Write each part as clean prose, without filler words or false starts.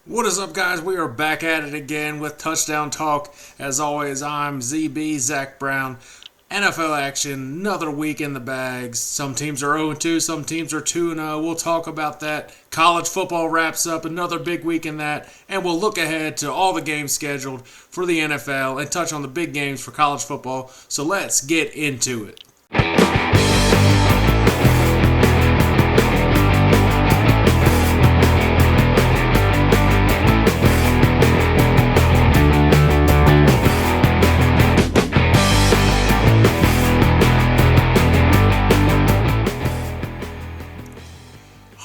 What is up, guys? We are back at it again with Touchdown Talk. As always, I'm ZB, Zack Brown. NFL action, another week in the bags. Some teams are 0-2, some teams are 2-0. We'll talk about that. College football wraps up, another big week in that. And we'll look ahead to all the games scheduled for the NFL and touch on the big games for college football. So let's get into it.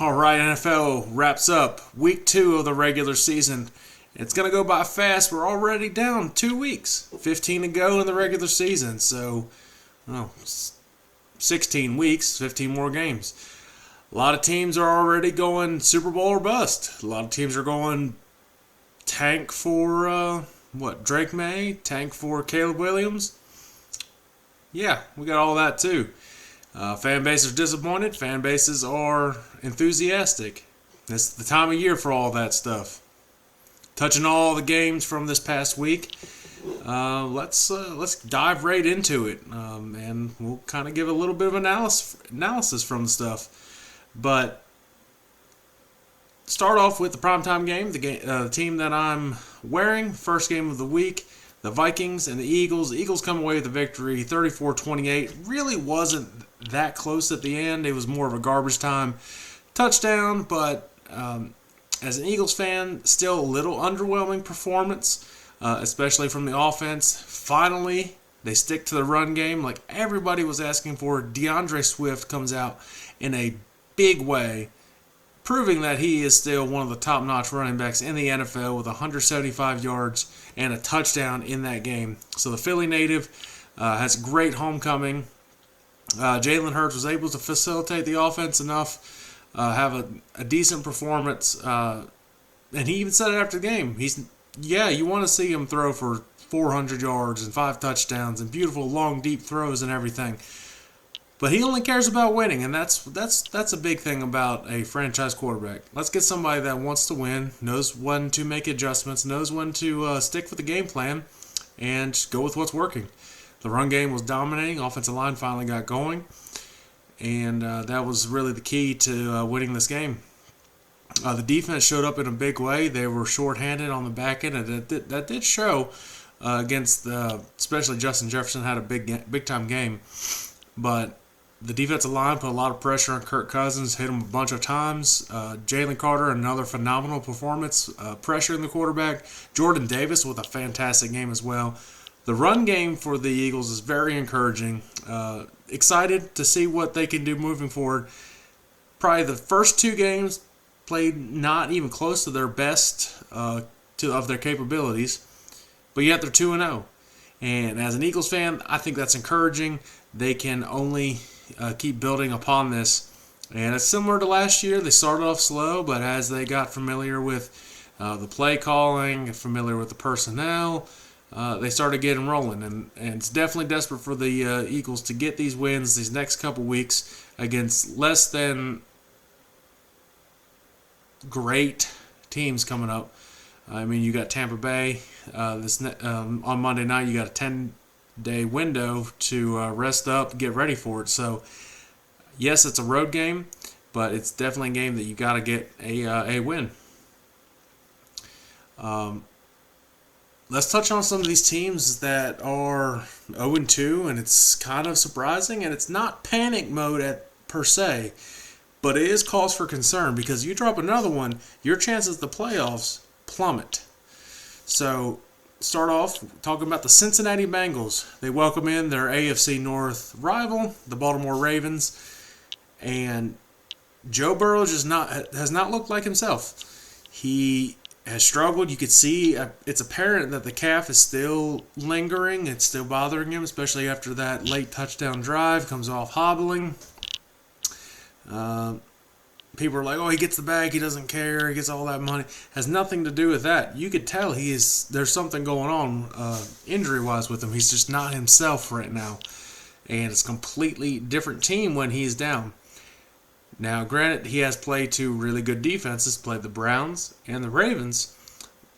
All right, NFL wraps up week 2 of the regular season. It's going to go by fast. We're already down 2 weeks, 15 to go in the regular season. So, 16 weeks, 15 more games. A lot of teams are already going Super Bowl or bust. A lot of teams are going tank for, Drake May? Tank for Caleb Williams? Yeah, we got all that too. Fan bases are disappointed. Fan bases are enthusiastic. It's the time of year for all that stuff. Touching all the games from this past week, let's dive right into it, and we'll kind of give a little bit of analysis from the stuff. But start off with the primetime game, the team that I'm wearing, first game of the week. The Vikings and the Eagles. The Eagles come away with the victory, 34-28. Really wasn't that close at the end. It was more of a garbage time touchdown, but as an Eagles fan, still a little underwhelming performance, especially from the offense. Finally, they stick to the run game like everybody was asking for. DeAndre Swift comes out in a big way, proving that he is still one of the top-notch running backs in the NFL with 175 yards and a touchdown in that game. So the Philly native has great homecoming. Jalen Hurts was able to facilitate the offense enough, have a decent performance, and he even said it after the game. You want to see him throw for 400 yards and 5 touchdowns and beautiful long deep throws and everything. But he only cares about winning, and that's a big thing about a franchise quarterback. Let's get somebody that wants to win, knows when to make adjustments, knows when to stick with the game plan, and go with what's working. The run game was dominating. Offensive line finally got going, and that was really the key to winning this game. The defense showed up in a big way. They were shorthanded on the back end, and that did show against especially Justin Jefferson had a big time game, but the defensive line put a lot of pressure on Kirk Cousins, hit him a bunch of times. Jalen Carter, another phenomenal performance, pressuring the quarterback. Jordan Davis with a fantastic game as well. The run game for the Eagles is very encouraging. Excited to see what they can do moving forward. Probably the first 2 games played not even close to their best of their capabilities, but yet they're 2-0. And as an Eagles fan, I think that's encouraging. They can only keep building upon this. And it's similar to last year. They started off slow, but as they got familiar with the play calling, familiar with the personnel, they started getting rolling. And it's definitely desperate for the Eagles to get these wins these next couple weeks against less than great teams coming up. I mean, you got Tampa Bay on Monday night. You got a 10-day window to rest up, get ready for it. So, yes, it's a road game, but it's definitely a game that you got to get a win. Let's touch on some of these teams that are 0-2, and it's kind of surprising, and it's not panic mode per se, but it is cause for concern because you drop another one, your chances at the playoffs plummet. So, start off talking about the Cincinnati Bengals. They welcome in their AFC North rival, the Baltimore Ravens, and Joe Burrow has not looked like himself. He has struggled. You could see it's apparent that the calf is still lingering. It's still bothering him, especially after that late touchdown drive. Comes off hobbling. People are like, oh, he gets the bag, he doesn't care, he gets all that money. Has nothing to do with that. You could tell there's something going on injury-wise with him. He's just not himself right now. And it's a completely different team when he's down. Now, granted, he has played two really good defenses, played the Browns and the Ravens,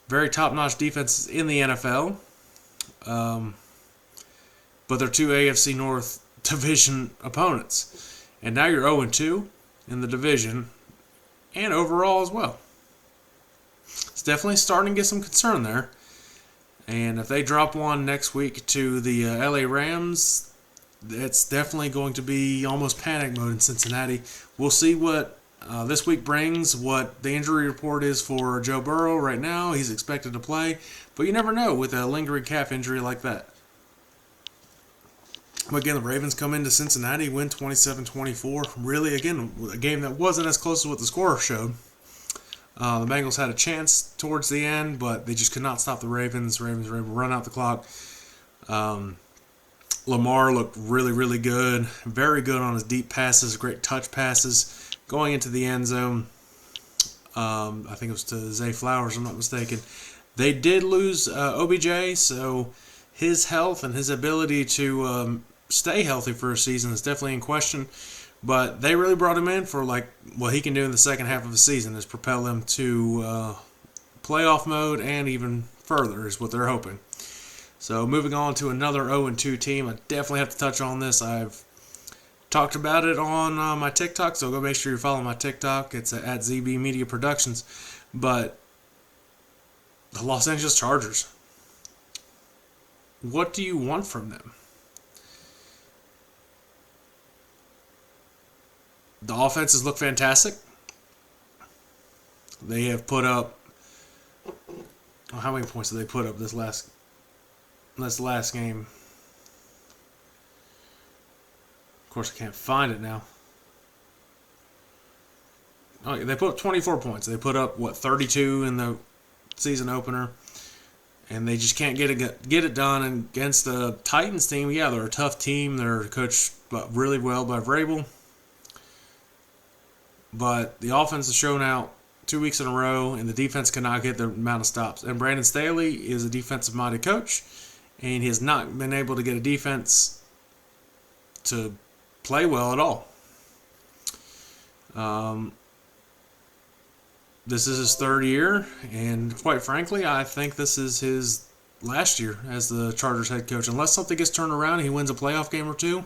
very top-notch defenses in the NFL, but they're two AFC North division opponents. And now you're 0-2 in the division and overall as well. It's definitely starting to get some concern there. And if they drop one next week to the LA Rams, it's definitely going to be almost panic mode in Cincinnati. We'll see what this week brings, what the injury report is for Joe Burrow right now. He's expected to play, but you never know with a lingering calf injury like that. But again, the Ravens come into Cincinnati, win 27-24. Really, again, a game that wasn't as close as what the score showed. The Bengals had a chance towards the end, but they just could not stop the Ravens. Ravens were able to run out the clock. Lamar looked really, really good. Very good on his deep passes, great touch passes. Going into the end zone, I think it was to Zay Flowers, if I'm not mistaken. They did lose OBJ, so his health and his ability to stay healthy for a season is definitely in question. But they really brought him in for like what he can do in the second half of the season is propel him to playoff mode and even further is what they're hoping. So moving on to another 0-2 team, I definitely have to touch on this. I've talked about it on my TikTok, so go make sure you're following my TikTok. It's at ZB Media Productions. But the Los Angeles Chargers, what do you want from them? The offenses look fantastic. They have put up... how many points did they put up this last game? Of course, I can't find it now. Oh, they put up 24 points. They put up, 32 in the season opener. And they just can't get it done against the Titans team. Yeah, they're a tough team. They're coached really well by Vrabel. But the offense has shown out 2 weeks in a row, and the defense cannot get the amount of stops. And Brandon Staley is a defensive-minded coach, and he has not been able to get a defense to play well at all. This is his third year, and quite frankly, I think this is his last year as the Chargers head coach. Unless something gets turned around and he wins a playoff game or two,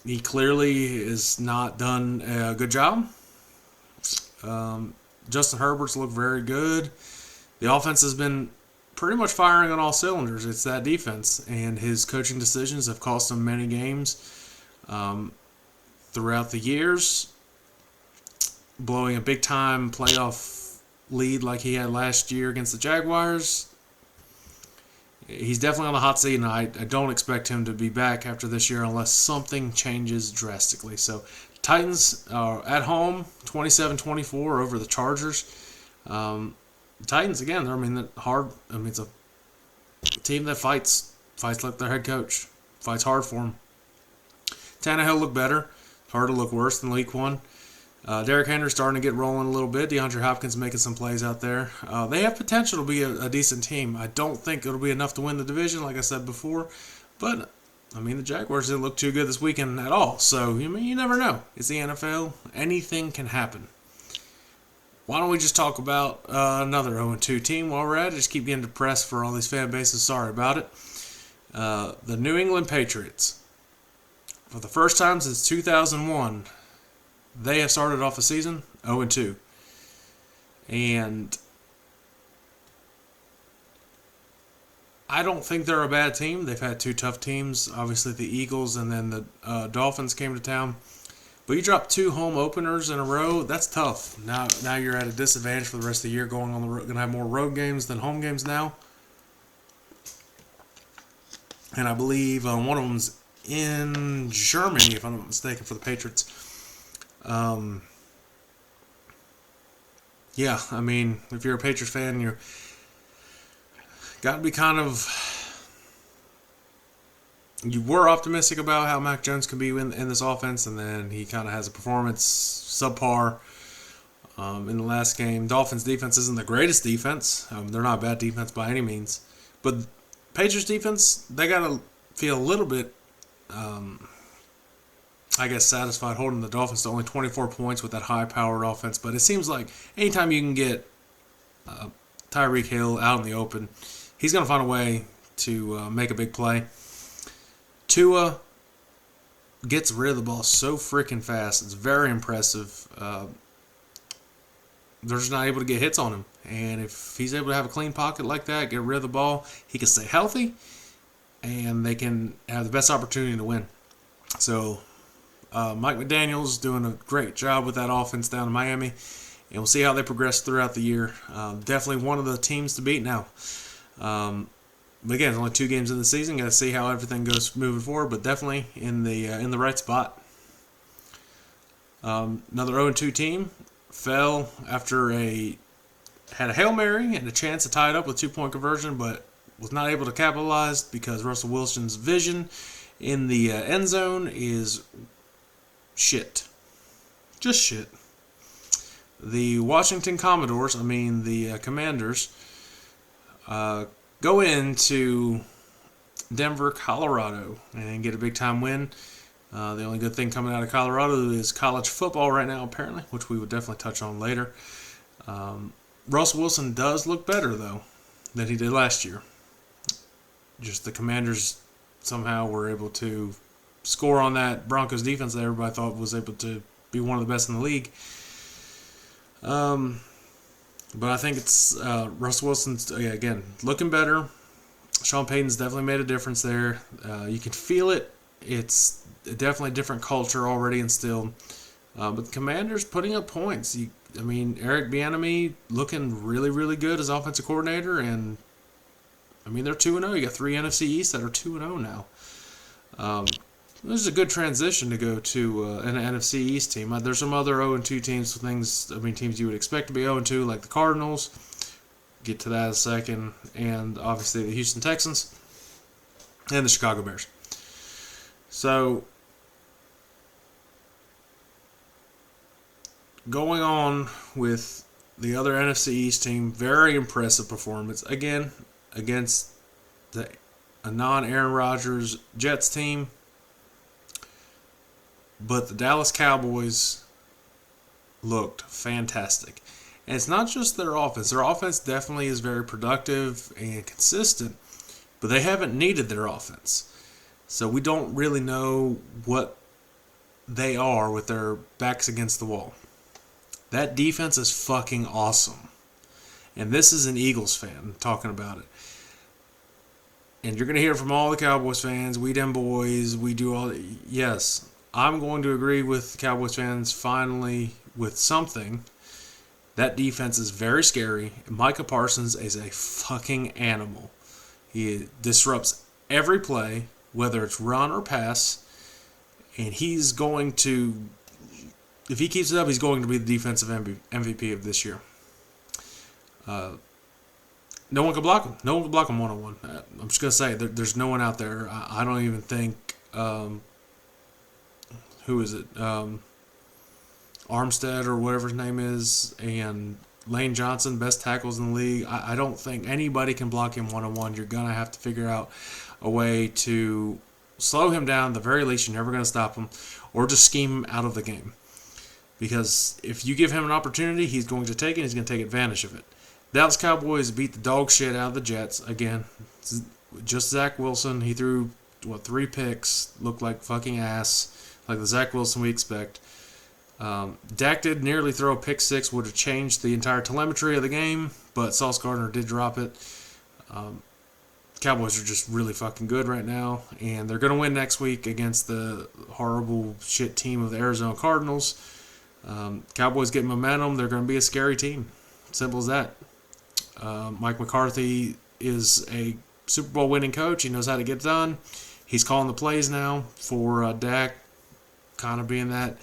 he clearly has not done a good job. Justin Herbert's looked very good. The offense has been pretty much firing on all cylinders. It's that defense, and his coaching decisions have cost him many games throughout the years. Blowing a big-time playoff lead like he had last year against the Jaguars. He's definitely on the hot seat, and I don't expect him to be back after this year unless something changes drastically. So, Titans are at home, 27-24 over the Chargers. Titans, again, it's a team that fights like their head coach, fights hard for him. Tannehill looked better. Hard to look worse than week one. Derrick Henry's starting to get rolling a little bit. DeAndre Hopkins making some plays out there. They have potential to be a decent team. I don't think it'll be enough to win the division, like I said before. But, the Jaguars didn't look too good this weekend at all. So, you never know. It's the NFL. Anything can happen. Why don't we just talk about another 0-2 team while we're at it? Just keep getting depressed for all these fan bases. Sorry about it. The New England Patriots. For the first time since 2001, they have started off the season 0-2. And I don't think they're a bad team. They've had two tough teams. Obviously, the Eagles and then the Dolphins came to town. But you drop two home openers in a row, that's tough. Now you're at a disadvantage for the rest of the year going on the road. Going to have more road games than home games now. And I believe one of them's in Germany, if I'm not mistaken, for the Patriots. If you're a Patriots fan, you're got to be you were optimistic about how Mac Jones can be in this offense, and then he kind of has a performance subpar in the last game. Dolphins defense isn't the greatest defense. They're not a bad defense by any means. But Patriots defense, they got to feel a little bit I guess, satisfied holding the Dolphins to only 24 points with that high-powered offense. But it seems like anytime you can get Tyreek Hill out in the open, he's going to find a way to make a big play. Tua gets rid of the ball so freaking fast. It's very impressive. They're just not able to get hits on him. And if he's able to have a clean pocket like that, get rid of the ball, he can stay healthy, and they can have the best opportunity to win. So Mike McDaniel's doing a great job with that offense down in Miami, and we'll see how they progress throughout the year. Definitely one of the teams to beat now. But again, it's only 2 games in the season. Got to see how everything goes moving forward, but definitely in the right spot. Another 0-2 team fell after had a Hail Mary and a chance to tie it up with 2-point conversion, but was not able to capitalize because Russell Wilson's vision in the end zone is shit. Just shit. The Washington Commodores, the Commanders, go into Denver, Colorado, and get a big-time win. The only good thing coming out of Colorado is college football right now, apparently, which we would definitely touch on later. Russell Wilson does look better, though, than he did last year. Just the Commanders somehow were able to score on that Broncos defense that everybody thought was able to be one of the best in the league. But I think it's Russell Wilson's, again, looking better. Sean Payton's definitely made a difference there. You can feel it. It's definitely a different culture already instilled. But the Commanders putting up points. Eric Bieniemy looking really, really good as offensive coordinator, and they're 2-0. You got 3 NFC East that are 2-0 now. This is a good transition to go to an NFC East team. There's some other 0-2 teams, teams you would expect to be 0-2, like the Cardinals. Get to that in a second, and obviously the Houston Texans and the Chicago Bears. So, going on with the other NFC East team, very impressive performance. Again, against a non-Aaron Rodgers Jets team. But the Dallas Cowboys looked fantastic. And it's not just their offense. Their offense definitely is very productive and consistent, but they haven't needed their offense. So we don't really know what they are with their backs against the wall. That defense is fucking awesome. And this is an Eagles fan talking about it. And you're going to hear from all the Cowboys fans, we them boys, we do all... Yes, I'm going to agree with the Cowboys fans finally with something. That defense is very scary. Micah Parsons is a fucking animal. He disrupts every play, whether it's run or pass, and he's going to, if he keeps it up, he's going to be the defensive MVP of this year. No one can block him. No one can block him one-on-one. I'm just going to say, there's no one out there. I don't even think, who is it? Armstead or whatever his name is, and Lane Johnson, best tackles in the league. I don't think anybody can block him one-on-one. You're going to have to figure out a way to slow him down. At the very least, you're never going to stop him, or just scheme him out of the game. Because if you give him an opportunity, he's going to take it, he's going to take advantage of it. Dallas Cowboys beat the dog shit out of the Jets. Again, just Zach Wilson. He threw, 3 picks. Looked like fucking ass. Like the Zach Wilson we expect. Dak did nearly throw a pick 6, would have changed the entire telemetry of the game, but Sauce Gardner did drop it. Cowboys are just really fucking good right now, and they're going to win next week against the horrible shit team of the Arizona Cardinals. Cowboys get momentum. They're going to be a scary team. Simple as that. Mike McCarthy is a Super Bowl winning coach. He knows how to get done. He's calling the plays now for Dak, kind of being that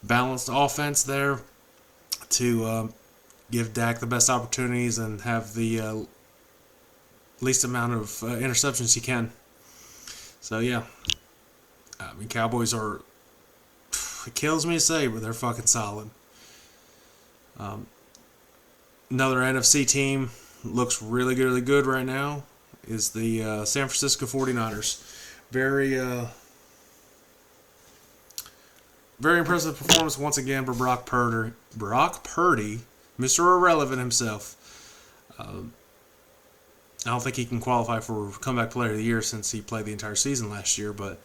balanced offense there to give Dak the best opportunities and have the least amount of interceptions he can. So, yeah. Cowboys are... It kills me to say, but they're fucking solid. Another NFC team looks really good, really good right now is the San Francisco 49ers. Very very impressive performance once again for Brock Purdy. Mr. Irrelevant himself. I don't think he can qualify for comeback player of the year since he played the entire season last year, but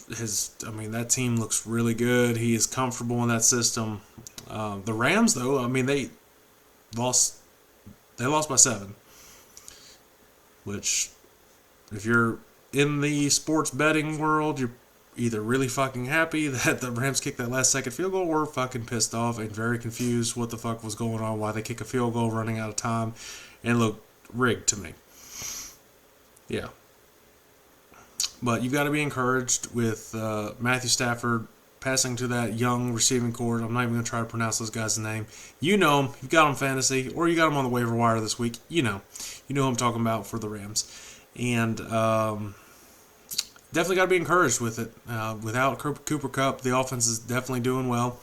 that team looks really good. He is comfortable in that system. The Rams, though, they lost by 7, which, if you're in the sports betting world, you're either really fucking happy that the Rams kicked that last second field goal or fucking pissed off and very confused what the fuck was going on, why they kick a field goal running out of time, and looked rigged to me. Yeah. But you've got to be encouraged with Matthew Stafford passing to that young receiving corps. I'm not even going to try to pronounce those guys' name. You know him. You've got him fantasy, or you got him on the waiver wire this week. You know who I'm talking about for the Rams. And definitely got to be encouraged with it. Without Cooper Kupp, the offense is definitely doing well.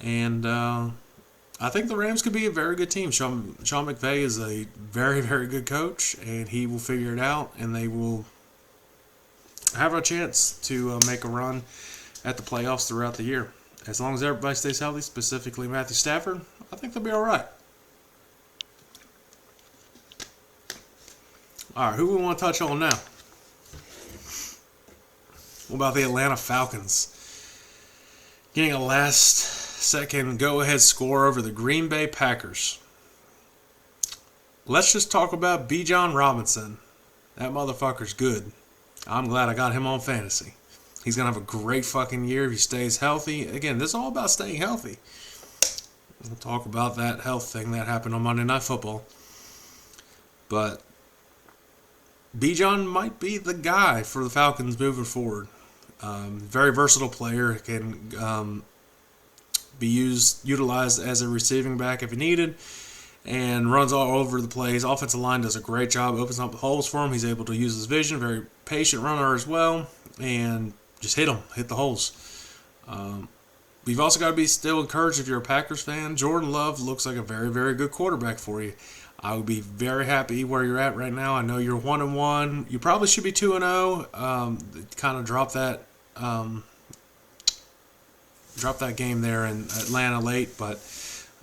And I think the Rams could be a very good team. Sean McVay is a very, very good coach, and he will figure it out, and they will have a chance to make a run at the playoffs throughout the year. As long as everybody stays healthy, specifically Matthew Stafford, I think they'll be all right. All right, who we want to touch on now? What about the Atlanta Falcons? Getting a last-second go-ahead score over the Green Bay Packers. Let's just talk about Bijan Robinson. That motherfucker's good. I'm glad I got him on fantasy. He's going to have a great fucking year if he stays healthy. Again, this is all about staying healthy. We'll talk about that health thing that happened on Monday Night Football. But Bijan might be the guy for the Falcons moving forward. Very versatile player. Can be utilized as a receiving back if he needed. And runs all over the place. Offensive line does a great job, opens up the holes for him. He's able to use his vision. Very patient runner as well. And just hit the holes. You've also got to be still encouraged if you're a Packers fan. Jordan Love looks like a very, very good quarterback for you. I would be very happy where you're at right now. I know you're 1-1. You probably should be 2-0. Kind of drop that game there in Atlanta late, but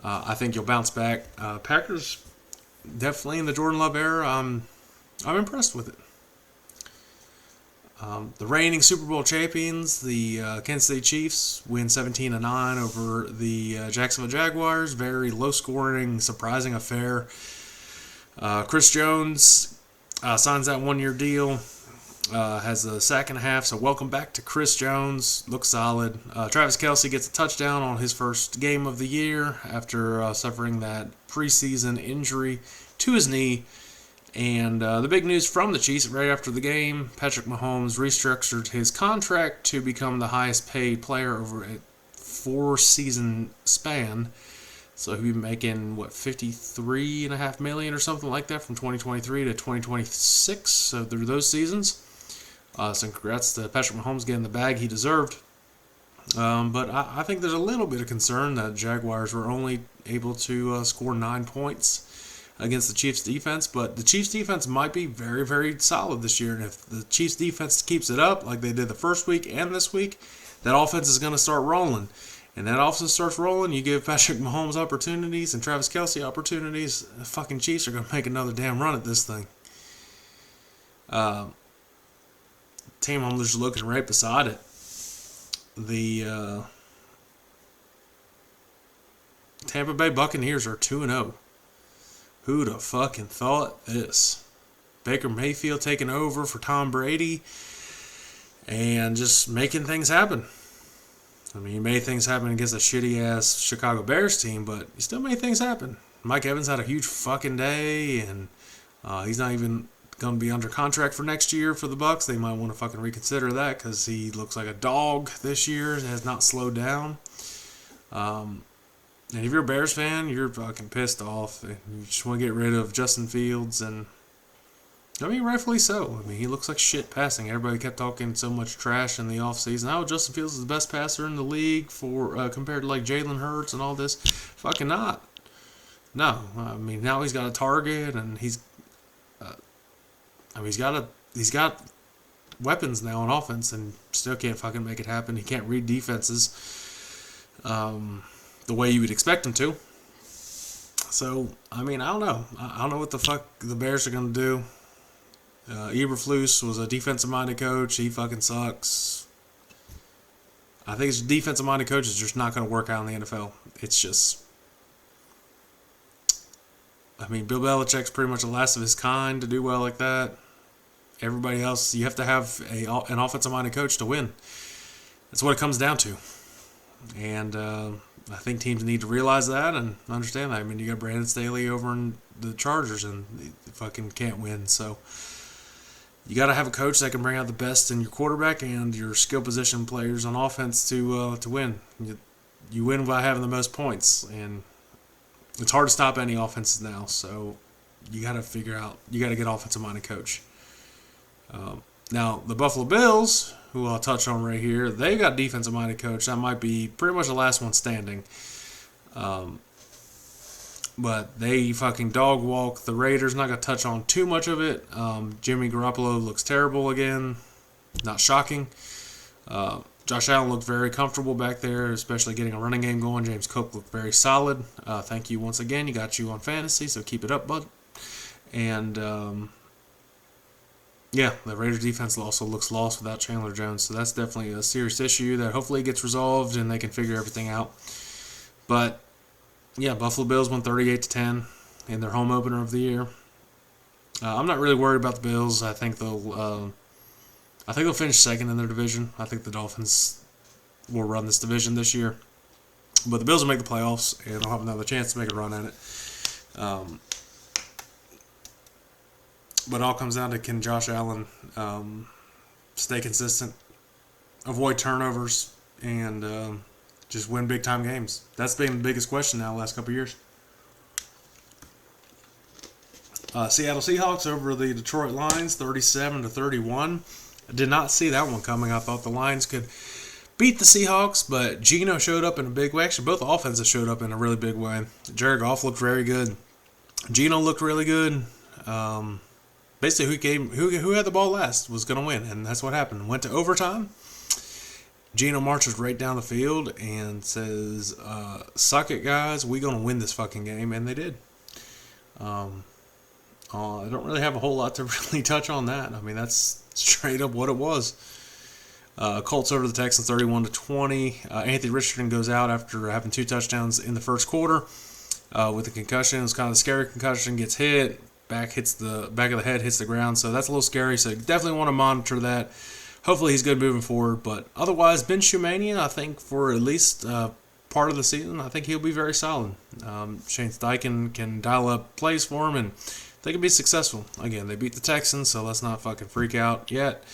I think you'll bounce back. Packers definitely in the Jordan Love era. I'm impressed with it. The reigning Super Bowl champions, the Kansas City Chiefs, win 17-9 over the Jacksonville Jaguars. Very low-scoring, surprising affair. Chris Jones signs that one-year deal. Has a sack and a half, so welcome back to Chris Jones. Looks solid. Travis Kelce gets a touchdown on his first game of the year after suffering that preseason injury to his knee. And the big news from the Chiefs right after the game, Patrick Mahomes restructured his contract to become the highest paid player over a 4-season span. So he'll be making, $53.5 million or something like that from 2023 to 2026. So through those seasons. So congrats to Patrick Mahomes getting the bag he deserved. But I think there's a little bit of concern that Jaguars were only able to score 9 points against the Chiefs' defense. But the Chiefs' defense might be very, very solid this year. And if the Chiefs' defense keeps it up like they did the first week and this week, that offense is going to start rolling. And that offense starts rolling, you give Patrick Mahomes opportunities and Travis Kelce opportunities, the fucking Chiefs are going to make another damn run at this thing. Team I'm just looking right beside it. The Tampa Bay Buccaneers are 2-0. Who'd have fucking thought this? Baker Mayfield taking over for Tom Brady and just making things happen. He made things happen against a shitty-ass Chicago Bears team, but he still made things happen. Mike Evans had a huge fucking day, and he's not even going to be under contract for next year for the Bucs. They might want to fucking reconsider that because he looks like a dog this year and has not slowed down. And if you're a Bears fan, you're fucking pissed off. And you just want to get rid of Justin Fields, and rightfully so. He looks like shit passing. Everybody kept talking so much trash in the offseason. Oh, Justin Fields is the best passer in the league for compared to Jalen Hurts and all this. Fucking not. No, now he's got a target, and he's got weapons now on offense and still can't fucking make it happen. He can't read defenses the way you would expect him to. So, I mean, I don't know. I don't know what the fuck the Bears are going to do. Eberflus was a defensive-minded coach. He fucking sucks. I think his defensive-minded coach is just not going to work out in the NFL. It's just... I mean, Bill Belichick's pretty much the last of his kind to do well like that. Everybody else, you have to have an offensive-minded coach to win. That's what it comes down to. And I think teams need to realize that and understand that. I mean, you got Brandon Staley over in the Chargers, and they fucking can't win. So you got to have a coach that can bring out the best in your quarterback and your skill position players on offense to win. You win by having the most points, and it's hard to stop any offenses now. So you got to figure out, you got to get offensive-minded coach. Now, the Buffalo Bills, who I'll touch on right here, they got defensive-minded coach. That might be pretty much the last one standing. But they fucking dog walk the Raiders. Not going to touch on too much of it. Jimmy Garoppolo looks terrible again. Not shocking. Josh Allen looked very comfortable back there, especially getting a running game going. James Cook looked very solid. Thank you once again. You got you on fantasy, so keep it up, bud. And... yeah, the Raiders defense also looks lost without Chandler Jones, so that's definitely a serious issue that hopefully gets resolved and they can figure everything out. But yeah, Buffalo Bills won 38-10 in their home opener of the year. I'm not really worried about the Bills. I think they'll finish second in their division. I think the Dolphins will run this division this year, but the Bills will make the playoffs and they'll have another chance to make a run at it. But it all comes down to, can Josh Allen stay consistent, avoid turnovers, and just win big-time games. That's been the biggest question now the last couple of years. Seattle Seahawks over the Detroit Lions, 37-31. I did not see that one coming. I thought the Lions could beat the Seahawks, but Geno showed up in a big way. Actually, both offenses showed up in a really big way. Jared Goff looked very good. Geno looked really good. Basically, who had the ball last was going to win, and that's what happened. Went to overtime. Geno marches right down the field and says, suck it, guys. We're going to win this fucking game, and they did. I don't really have a whole lot to really touch on that. I mean, that's straight up what it was. Colts over the Texans, 31-20. Anthony Richardson goes out after having 2 touchdowns in the first quarter with a concussion. It was kind of a scary concussion. Gets hit. Back of the head hits the ground, so that's a little scary. So you definitely want to monitor that. Hopefully he's good moving forward. But otherwise, Ben Shumania, I think for at least part of the season, I think he'll be very solid. Shane Steichen can dial up plays for him, and they can be successful. Again, they beat the Texans, so let's not fucking freak out yet.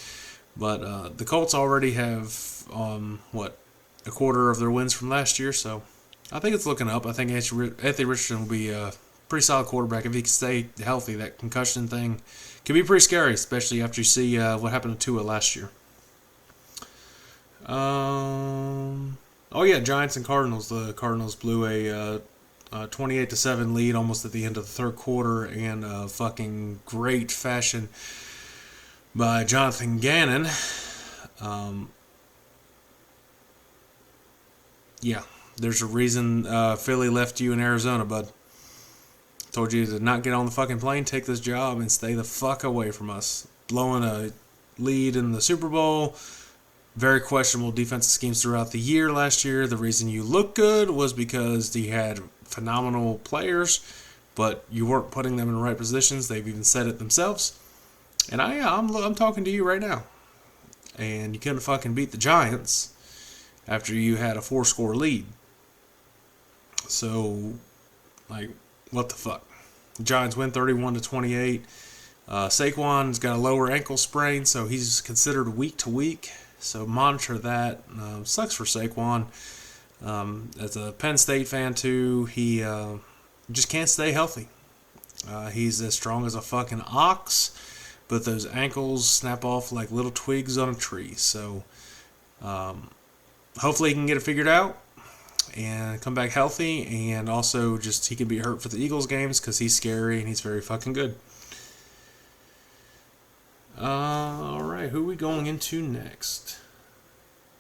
But the Colts already have a quarter of their wins from last year, so I think it's looking up. I think Anthony Richardson will be pretty solid quarterback if he can stay healthy. That concussion thing can be pretty scary, especially after you see what happened to Tua last year. Giants and Cardinals. The Cardinals blew a 28-7 lead almost at the end of the third quarter in a fucking great fashion by Jonathan Gannon. There's a reason Philly left you in Arizona, bud. Told you to not get on the fucking plane, take this job, and stay the fuck away from us. Blowing a lead in the Super Bowl. Very questionable defensive schemes throughout the year last year. The reason you look good was because you had phenomenal players, but you weren't putting them in the right positions. They've even said it themselves. And I'm talking to you right now. And you couldn't fucking beat the Giants after you had a 4-score lead. So, what the fuck? The Giants win 31-28. Saquon's got a lower ankle sprain, so he's considered week to week. So monitor that. Sucks for Saquon. As a Penn State fan too, he just can't stay healthy. He's as strong as a fucking ox, but those ankles snap off like little twigs on a tree. So hopefully he can get it figured out and come back healthy, and also just he can be hurt for the Eagles games because he's scary and he's very fucking good. Alright. right, who are we going into next?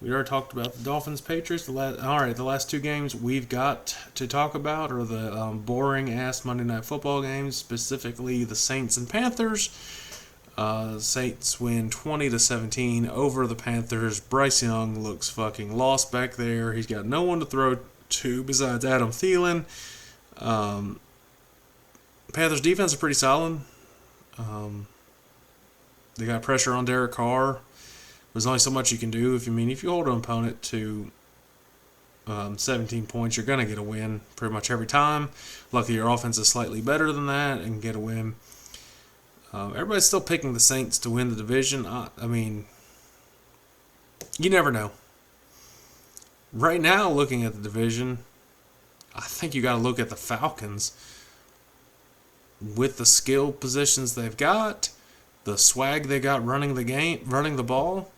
We already talked about the Dolphins, Patriots. The last two games we've got to talk about are the boring ass Monday Night Football games, specifically the Saints and Panthers. Saints win 20-17 over the Panthers. Bryce Young looks fucking lost back there. He's got no one to throw to besides Adam Thielen. Panthers defense is pretty solid. They got pressure on Derek Carr. There's only so much you can do. If you hold an opponent to 17 points, you're going to get a win pretty much every time. Luckily, your offense is slightly better than that and get a win. Everybody's still picking the Saints to win the division. You never know. Right now, looking at the division, I think you got to look at the Falcons. With the skill positions they've got, the swag they got running the ball,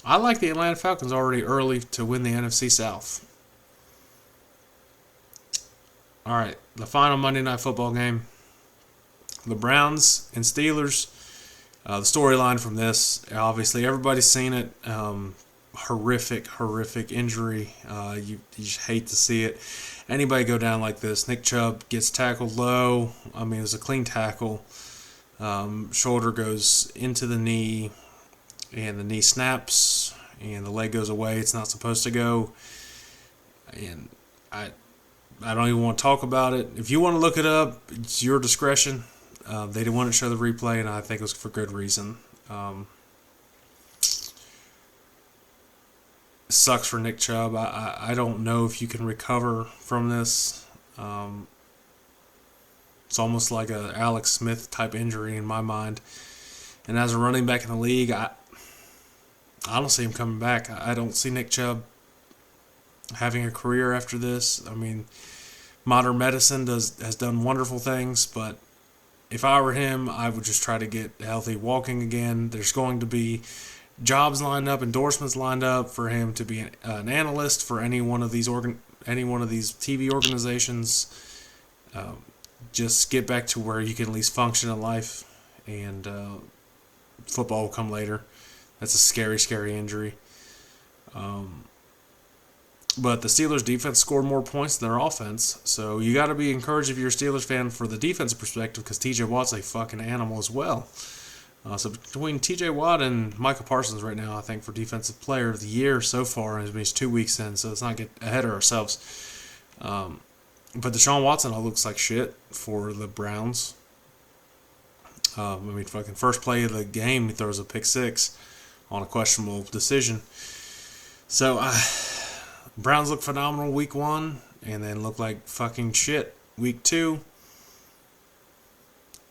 I like the Atlanta Falcons already early to win the NFC South. All right, the final Monday Night Football game. The Browns and Steelers. The storyline from this, obviously, everybody's seen it. Horrific injury. You just hate to see it. Anybody go down like this. Nick Chubb gets tackled low. It was a clean tackle. Shoulder goes into the knee, and the knee snaps, and the leg goes away. It's not supposed to go. And I don't even want to talk about it. If you want to look it up, it's your discretion. They didn't want to show the replay, and I think it was for good reason. It sucks for Nick Chubb. I don't know if you can recover from this. It's almost like a Alex Smith type injury in my mind. And as a running back in the league, I don't see him coming back. I don't see Nick Chubb having a career after this. Modern medicine has done wonderful things, but if I were him, I would just try to get healthy walking again. There's going to be jobs lined up, endorsements lined up for him to be an analyst for any one of these TV organizations. Just get back to where you can at least function in life, and football will come later. That's a scary injury. But the Steelers' defense scored more points than their offense, so you got to be encouraged if you're a Steelers fan for the defensive perspective, because T.J. Watt's a fucking animal as well. So between T.J. Watt and Michael Parsons right now, I think for Defensive Player of the Year so far, he's 2 weeks in, so let's not get ahead of ourselves. But Deshaun Watson looks like shit for the Browns. Fucking first play of the game, he throws a pick six on a questionable decision. So, Browns look phenomenal week 1, and then look like fucking shit week 2.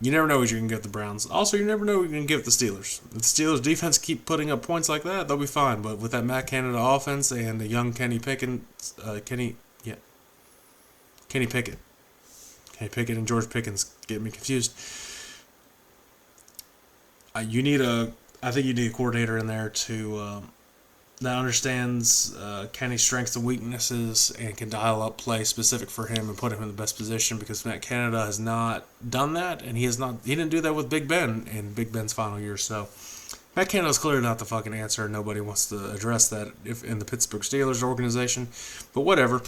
You never know what you're going to get the Browns. Also, you never know what you're going to get the Steelers. If the Steelers defense keep putting up points like that, they'll be fine. But with that Matt Canada offense and the young Kenny Pickett and George Pickens get me confused. I think you need a coordinator in there to that understands Kenny's strengths and weaknesses and can dial up play specific for him and put him in the best position, because Matt Canada has not done that, and he didn't do that with Big Ben in Big Ben's final year. So Matt Canada's clearly not the fucking answer, and nobody wants to address that in the Pittsburgh Steelers organization. But whatever.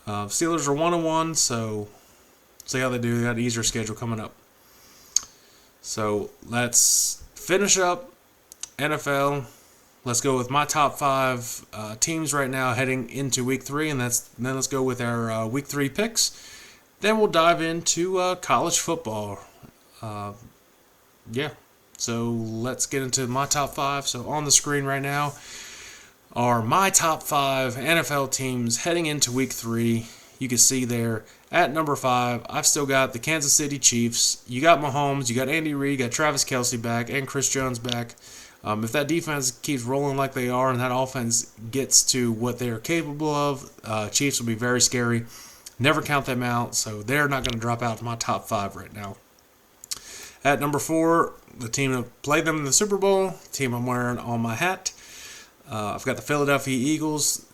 Steelers are 1-1, so see how they do. They got an easier schedule coming up. So let's finish up NFL. Let's go with my top 5 teams right now heading into Week 3, and then let's go with our Week 3 picks. Then we'll dive into college football. So let's get into my top 5. So on the screen right now are my top 5 NFL teams heading into Week 3. You can see there at number 5, I've still got the Kansas City Chiefs. You got Mahomes, you got Andy Reid, you got Travis Kelce back, and Chris Jones back. If that defense keeps rolling like they are and that offense gets to what they are capable of, Chiefs will be very scary. Never count them out, so they're not going to drop out of my top 5 right now. At number 4, the team that played them in the Super Bowl, the team I'm wearing on my hat. I've got the Philadelphia Eagles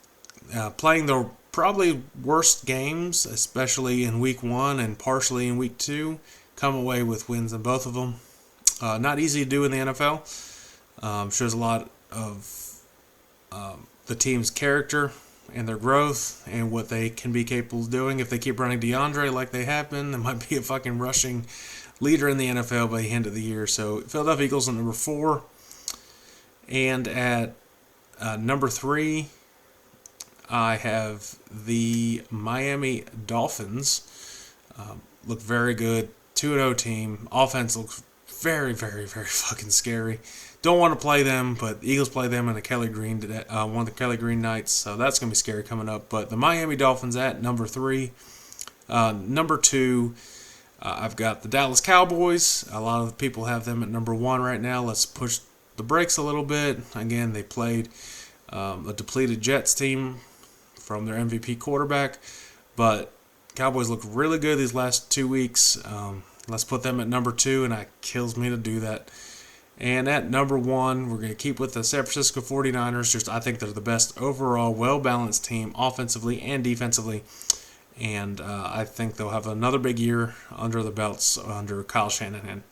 playing the probably worst games, especially in Week 1 and partially in Week 2. Come away with wins in both of them. Not easy to do in the NFL. Shows a lot of the team's character and their growth and what they can be capable of doing. If they keep running DeAndre like they have been, they might be a fucking rushing leader in the NFL by the end of the year. So Philadelphia Eagles at number 4. And at number 3, I have the Miami Dolphins. Look very good. 2-0 team. Offense looks very, very, very fucking scary. Don't want to play them, but the Eagles play them in the Kelly Green today, one of the Kelly Green nights, so that's going to be scary coming up. But the Miami Dolphins at number 3. Number 2, I've got the Dallas Cowboys. A lot of people have them at number 1 right now. Let's push the brakes a little bit. Again, they played a depleted Jets team from their MVP quarterback, but Cowboys look really good these last 2 weeks. Let's put them at number 2, and it kills me to do that. And at number 1, we're going to keep with the San Francisco 49ers. I think they're the best overall, well-balanced team offensively and defensively. And I think they'll have another big year under the belts under Kyle Shanahan.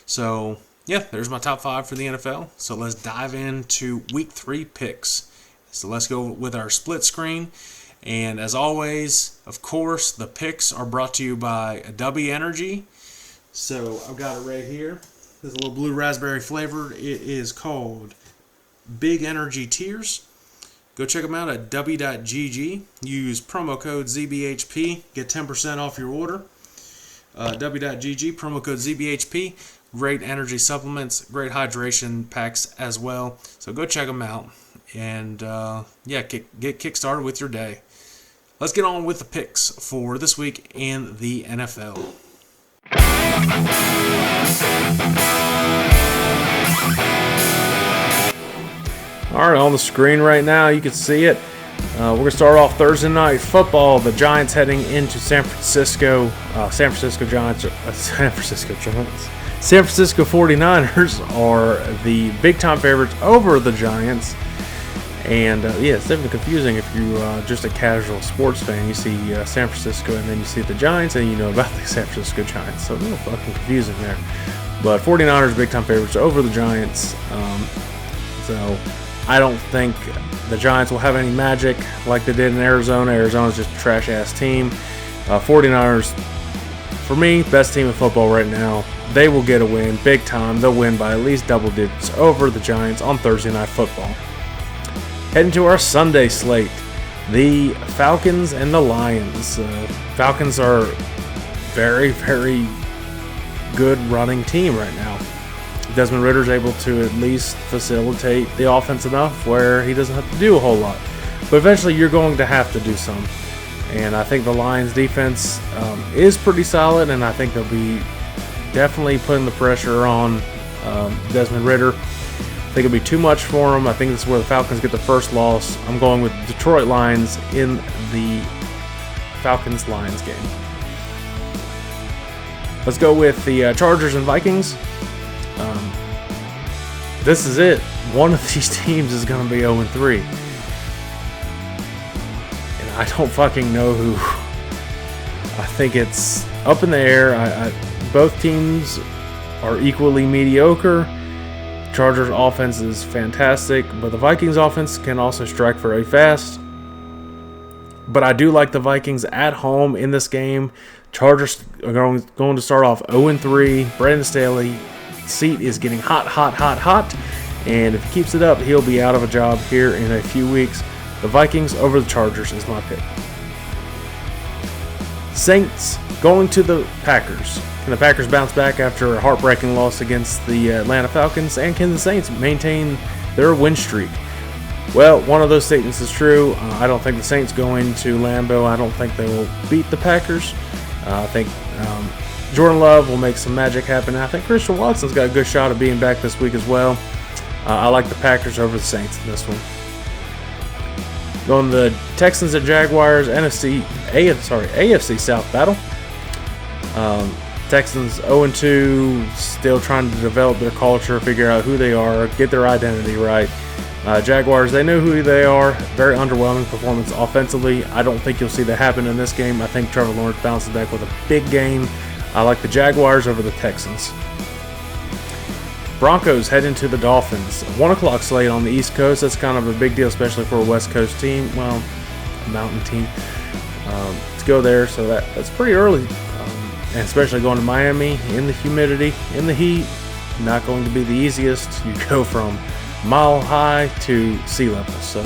So, yeah, there's my top 5 for the NFL. So let's dive into Week 3 picks. So let's go with our split screen. And as always, of course, the picks are brought to you by W Energy. So I've got it right here. There's a little blue raspberry flavor. It is called Big Energy Tears. Go check them out at w.gg. Use promo code ZBHP. Get 10% off your order. W.gg, promo code ZBHP. Great energy supplements, great hydration packs as well. So go check them out. And get kick-started with your day. Let's get on with the picks for this week in the NFL. Alright, on the screen right now, you can see it. We're going to start off Thursday night football. The Giants heading into San Francisco. San Francisco 49ers are the big-time favorites over the Giants. And it's definitely confusing if you're just a casual sports fan. You see San Francisco and then you see the Giants and you know about the San Francisco Giants. So a little fucking confusing there. But 49ers big time favorites over the Giants. So I don't think the Giants will have any magic like they did in Arizona. Arizona's just a trash ass team. 49ers, for me, best team in football right now. They will get a win big time. They'll win by at least double digits over the Giants on Thursday Night Football. Heading to our Sunday slate, the Falcons and the Lions. Falcons are very, very good running team right now. Desmond Ritter's able to at least facilitate the offense enough where he doesn't have to do a whole lot. But eventually you're going to have to do some. And I think the Lions defense is pretty solid, and I think they'll be definitely putting the pressure on Desmond Ridder. I think it'll be too much for him. I think this is where the Falcons get the first loss. I'm going with Detroit Lions in the Falcons-Lions game. Let's go with the Chargers and Vikings. This is it. One of these teams is going to be 0-3. And I don't fucking know who. I think it's up in the air. Both teams are equally mediocre. Chargers offense is fantastic, but the Vikings offense can also strike very fast. But I do like the Vikings at home in this game. Chargers are going to start off 0-3. Brandon Staley seat is getting hot. And if he keeps it up, he'll be out of a job here in a few weeks. The Vikings over the Chargers is my pick. Saints going to the Packers. Can the Packers bounce back after a heartbreaking loss against the Atlanta Falcons? And can the Saints maintain their win streak? Well, one of those statements is true. I don't think the Saints going to Lambeau. I don't think they will beat the Packers. I think Jordan Love will make some magic happen. I think Christian Watson's got a good shot of being back this week as well. I like the Packers over the Saints in this one. Going to the Texans and Jaguars AFC South battle. Texans 0-2, still trying to develop their culture, figure out who they are, get their identity right. Jaguars, they know who they are. Very underwhelming performance offensively. I don't think you'll see that happen in this game. I think Trevor Lawrence bounces back with a big game. I like the Jaguars over the Texans. Broncos head into the Dolphins. 1 o'clock slate on the East Coast. That's kind of a big deal, especially for a West Coast team. Well, a mountain team. To go there, so that's pretty early. And especially going to Miami in the humidity, in the heat, not going to be the easiest. You go from mile high to sea level. So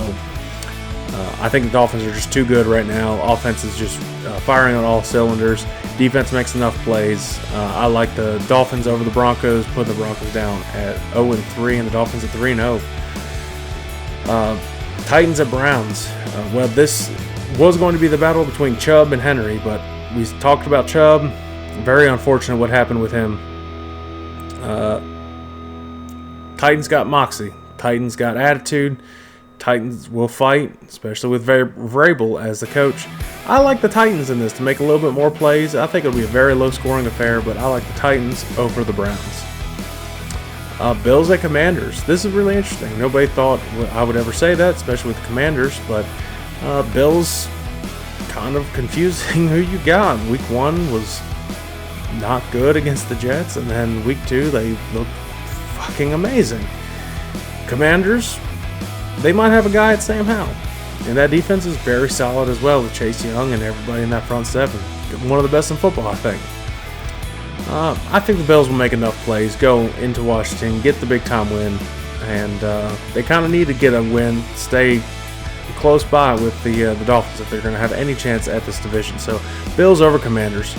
I think the Dolphins are just too good right now. Offense is just firing on all cylinders. Defense makes enough plays. I like the Dolphins over the Broncos, putting the Broncos down at 0-3 and the Dolphins at 3-0. Titans at Browns. Well, this was going to be the battle between Chubb and Henry, but we talked about Chubb. Very unfortunate what happened with him. Titans got moxie. Titans got attitude. Titans will fight, especially with Vrabel as the coach. I like the Titans in this to make a little bit more plays. I think it'll be a very low-scoring affair, but I like the Titans over the Browns. Bills at Commanders. This is really interesting. Nobody thought I would ever say that, especially with the Commanders, but Bills kind of confusing who you got. Week 1 was not good against the Jets, and then week 2 they looked fucking amazing. Commanders, they might have a guy at Sam Howell, and that defense is very solid as well with Chase Young and everybody in that front seven. One of the best in football, I think. I think the Bills will make enough plays, go into Washington, get the big time win, and they kind of need to get a win, stay close by with the Dolphins if they're going to have any chance at this division. So Bills over Commanders.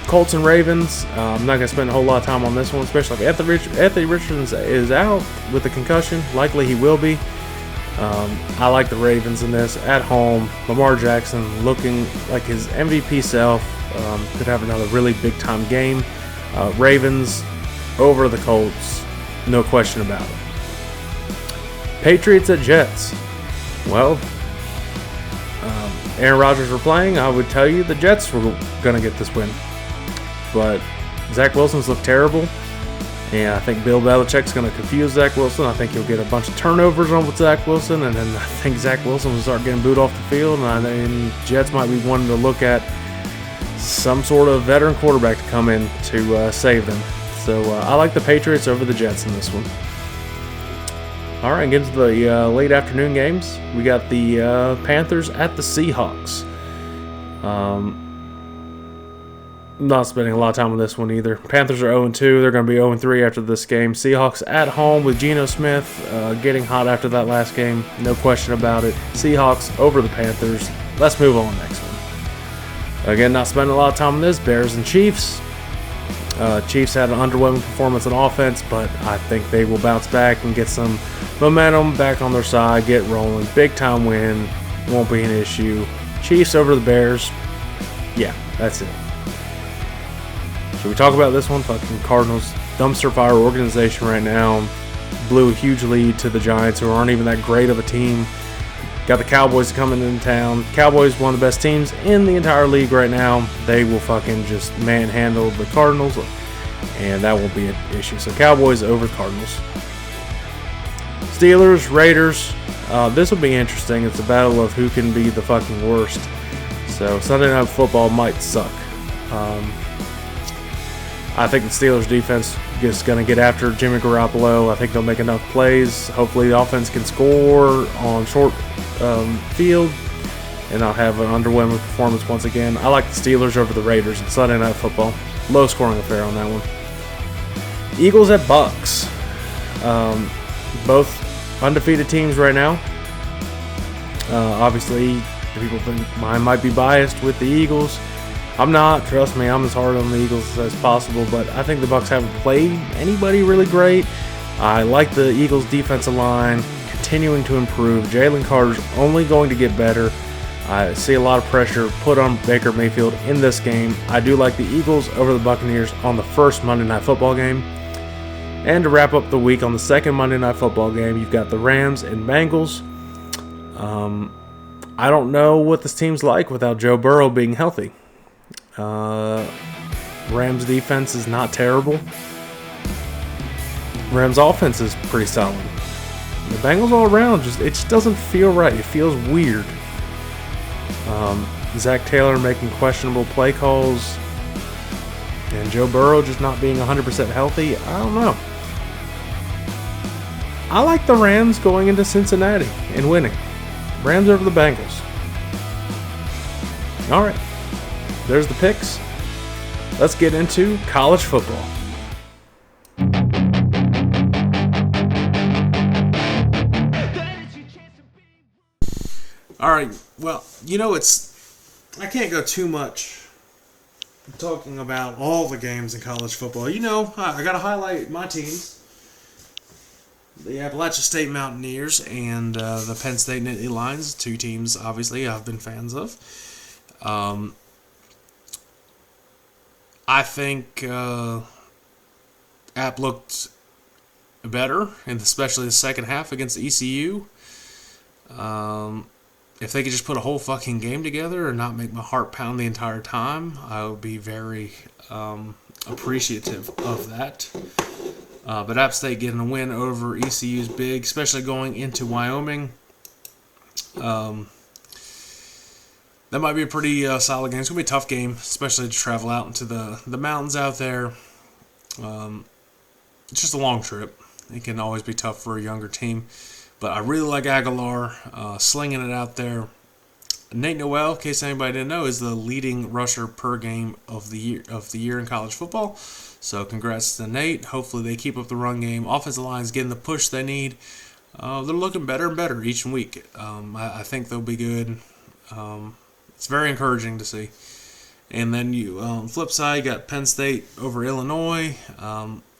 Colts and Ravens. I'm not going to spend a whole lot of time on this one, especially if Anthony Richardson is out with the concussion. Likely he will be. I like the Ravens in this. At home, Lamar Jackson looking like his MVP self. Could have another really big-time game. Ravens over the Colts. No question about it. Patriots at Jets. Well, Aaron Rodgers were playing, I would tell you the Jets were going to get this win. But Zach Wilson's looked terrible. And I think Bill Belichick's going to confuse Zach Wilson. I think he'll get a bunch of turnovers on with Zach Wilson. And then I think Zach Wilson will start getting booed off the field. And Jets might be wanting to look at some sort of veteran quarterback to come in to save them. So I like the Patriots over the Jets in this one. All right, get to the late afternoon games. We got the Panthers at the Seahawks. Not spending a lot of time on this one either. Panthers are 0-2. They're going to be 0-3 after this game. Seahawks at home with Geno Smith getting hot after that last game. No question about it. Seahawks over the Panthers. Let's move on next one. Again, not spending a lot of time on this. Bears and Chiefs. Chiefs had an underwhelming performance on offense, but I think they will bounce back and get some momentum back on their side, get rolling. Big time win. Won't be an issue. Chiefs over the Bears. Yeah, that's it. Should we talk about this one? Fucking Cardinals, dumpster fire organization right now. Blew a huge lead to the Giants, who aren't even that great of a team. Got the Cowboys coming in town. Cowboys, one of the best teams in the entire league right now. They will fucking just manhandle the Cardinals, and that won't be an issue. So Cowboys over Cardinals. Steelers, Raiders. This will be interesting. It's a battle of who can be the fucking worst. So Sunday Night Football might suck. I think the Steelers defense is going to get after Jimmy Garoppolo. I think they'll make enough plays. Hopefully the offense can score on short field, and I'll have an underwhelming performance once again. I like the Steelers over the Raiders in Sunday Night Football. Low scoring affair on that one. Eagles at Bucks. Both undefeated teams right now. Obviously, people think mine might be biased with the Eagles. I'm not. Trust me, I'm as hard on the Eagles as possible, but I think the Bucks haven't played anybody really great. I like the Eagles' defensive line continuing to improve. Jalen Carter's only going to get better. I see a lot of pressure put on Baker Mayfield in this game. I do like the Eagles over the Buccaneers on the first Monday Night Football game. And to wrap up the week on the second Monday Night Football game, you've got the Rams and Bengals. I don't know what this team's like without Joe Burrow being healthy. Rams defense is not terrible. Rams offense is pretty solid. The Bengals all around, it just doesn't feel right. It feels weird. Zach Taylor making questionable play calls. And Joe Burrow just not being 100% healthy, I don't know. I like the Rams going into Cincinnati and winning. Rams over the Bengals. All right, there's the picks. Let's get into college football. All right, well, I can't go too much talking about all the games in college football. I got to highlight my teams. The Appalachia State Mountaineers and the Penn State Nittany Lions, two teams, obviously, I've been fans of. I think App looked better, and especially the second half against ECU. If they could just put a whole fucking game together and not make my heart pound the entire time, I would be very appreciative of that. But App State getting a win over ECU is big, especially going into Wyoming. That might be a pretty solid game. It's going to be a tough game, especially to travel out into the mountains out there. It's just a long trip. It can always be tough for a younger team. But I really like Aguilar slinging it out there. Nate Noel, in case anybody didn't know, is the leading rusher per game of the year in college football. So congrats to Nate. Hopefully they keep up the run game. Offensive line's getting the push they need. They're looking better and better each week. I think they'll be good. It's very encouraging to see. And then flip side, you got Penn State over Illinois.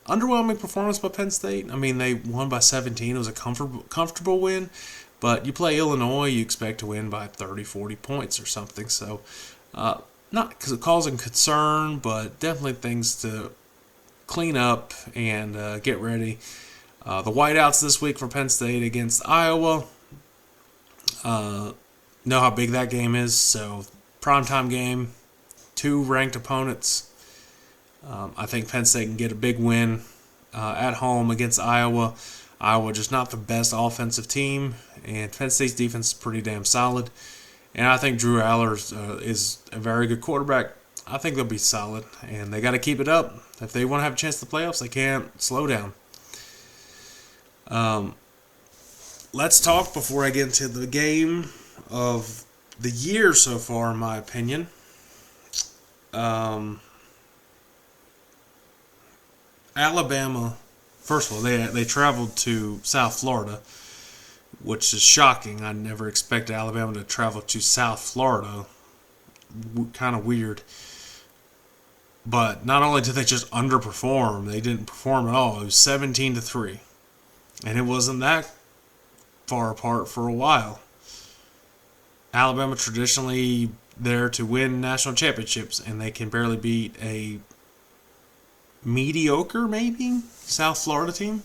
Underwhelming performance by Penn State. I mean, they won by 17. It was a comfortable win. But you play Illinois, you expect to win by 30, 40 points or something. So, not causing concern, but definitely things to clean up and get ready. The whiteouts this week for Penn State against Iowa. Know how big that game is. So, primetime game, two ranked opponents. I think Penn State can get a big win at home against Iowa. Iowa just not the best offensive team, and Penn State's defense is pretty damn solid. And I think Drew Aller is a very good quarterback. I think they'll be solid, and they got to keep it up. If they want to have a chance to the playoffs, they can't slow down. Let's talk before I get into the game of the year so far, in my opinion. Alabama, first of all, they traveled to South Florida, which is shocking. I never expected Alabama to travel to South Florida. Kind of weird. But not only did they just underperform, they didn't perform at all. It was 17-3. And it wasn't that far apart for a while. Alabama traditionally there to win national championships, and they can barely beat a mediocre, maybe, South Florida team.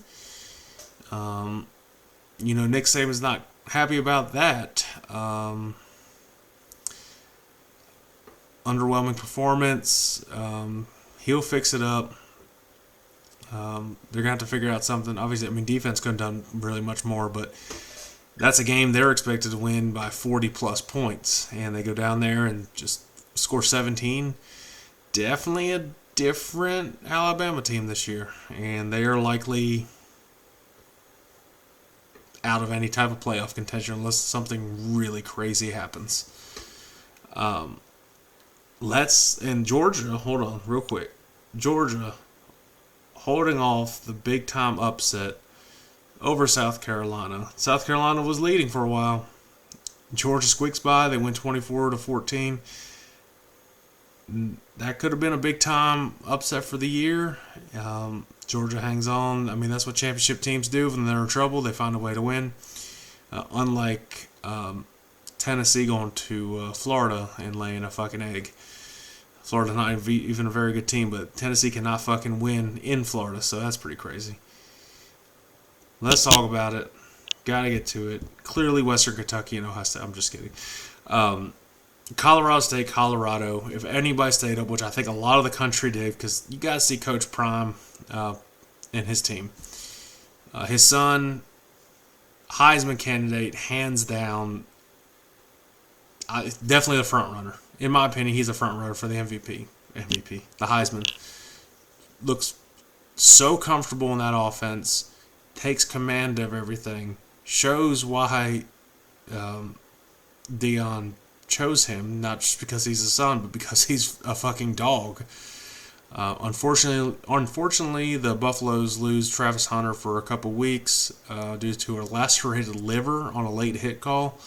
Nick Saban's not happy about that. Underwhelming performance. He'll fix it up. They're going to have to figure out something. Obviously, defense couldn't have done really much more, but that's a game they're expected to win by 40-plus points. And they go down there and just score 17. Definitely a different Alabama team this year. And they are likely out of any type of playoff contention unless something really crazy happens. Georgia, hold on real quick. Georgia holding off the big time upset over South Carolina. South Carolina was leading for a while. Georgia squeaks by. They win 24-14. That could have been a big time upset for the year. Georgia hangs on. That's what championship teams do. When they're in trouble, they find a way to win. Unlike Tennessee going to Florida and laying a fucking egg. Florida's not even a very good team, but Tennessee cannot fucking win in Florida, so that's pretty crazy. Let's talk about it. Gotta get to it. Clearly Western Kentucky and Ohio State. I'm just kidding. Colorado State, Colorado. If anybody stayed up, which I think a lot of the country did, because you got to see Coach Prime and his team. His son, Heisman candidate, hands down, definitely the front runner. In my opinion, he's a front runner for the MVP. MVP, the Heisman. Looks so comfortable in that offense, takes command of everything, shows why Dion chose him, not just because he's a son, but because he's a fucking dog. Unfortunately, the Buffaloes lose Travis Hunter for a couple weeks due to a lacerated liver on a late hit call.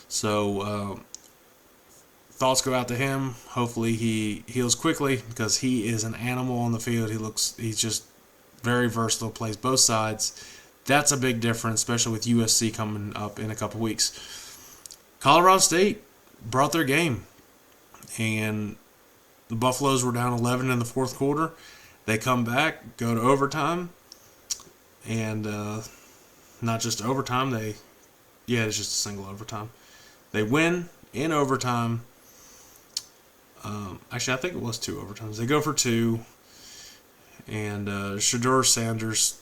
So thoughts go out to him. Hopefully he heals quickly because he is an animal on the field. He's just very versatile, plays both sides. That's a big difference, especially with USC coming up in a couple weeks. Colorado State brought their game, and the Buffaloes were down 11 in the fourth quarter. They come back, go to overtime, and not just overtime. It's just a single overtime. They win in overtime. Actually, I think it was 2 overtimes. They go for 2, and Shedeur Sanders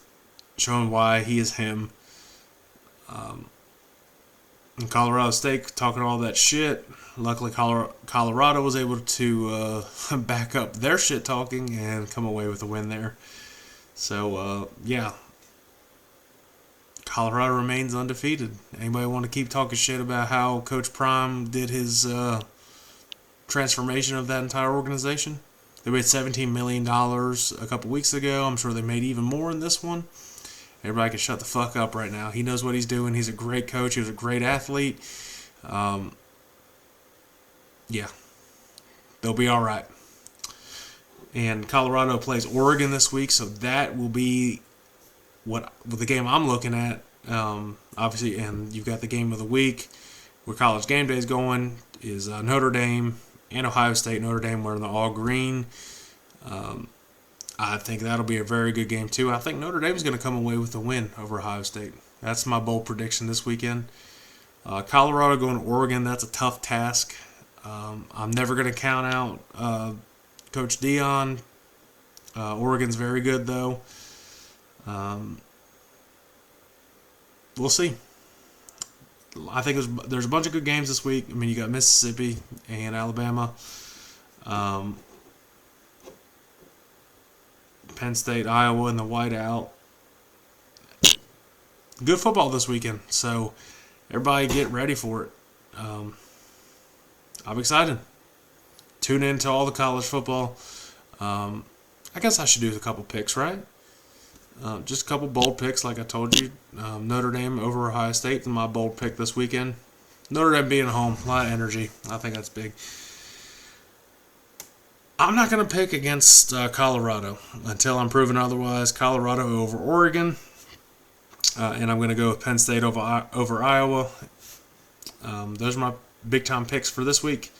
showing why he is him. And Colorado State talking all that shit. Luckily, Colorado was able to back up their shit talking and come away with a win there. So, Colorado remains undefeated. Anybody want to keep talking shit about how Coach Prime did his transformation of that entire organization? They made $17 million a couple weeks ago. I'm sure they made even more in this one. Everybody can shut the fuck up right now. He knows what he's doing. He's a great coach. He was a great athlete. They'll be all right. And Colorado plays Oregon this week, so that will be the game I'm looking at. Obviously, and you've got the game of the week where College Game Day is going is Notre Dame and Ohio State. Notre Dame wearing the all green. I think that'll be a very good game, too. I think Notre Dame is going to come away with a win over Ohio State. That's my bold prediction this weekend. Colorado going to Oregon, that's a tough task. I'm never going to count out Coach Dion. Oregon's very good, though. We'll see. I think there's a bunch of good games this week. I mean, you got Mississippi and Alabama. Penn State, Iowa, and the whiteout. Good football this weekend, so everybody get ready for it. I'm excited. Tune in to all the college football. I guess I should do a couple picks, right? Just a couple bold picks, like I told you. Notre Dame over Ohio State is my bold pick this weekend. Notre Dame being home, a lot of energy. I think that's big. I'm not going to pick against Colorado until I'm proven otherwise. Colorado over Oregon. And I'm going to go with Penn State over Iowa. Those are my big-time picks for this week.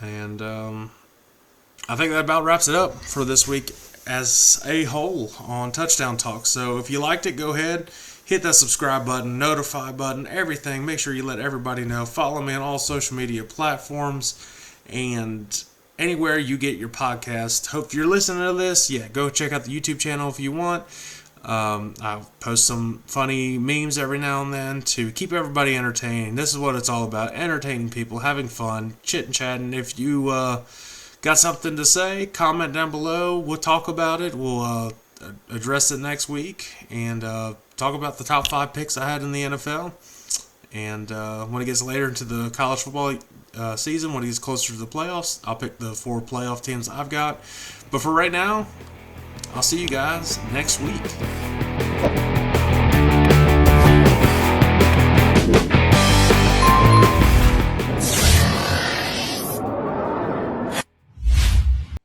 And I think that about wraps it up for this week as a whole on Touchdown Talk. So if you liked it, go ahead, hit that subscribe button, notify button, everything. Make sure you let everybody know. Follow me on all social media platforms and anywhere you get your podcast. Hope you're listening to this. Go check out the YouTube channel if you want. I post some funny memes every now and then to keep everybody entertained. This is what it's all about, entertaining people, having fun, chit-chatting. If you got something to say, comment down below. We'll talk about it. We'll address it next week and talk about the top 5 picks I had in the NFL. And when it gets later into the college football season, when it gets closer to the playoffs, I'll pick the 4 playoff teams I've got. But for right now, I'll see you guys next week.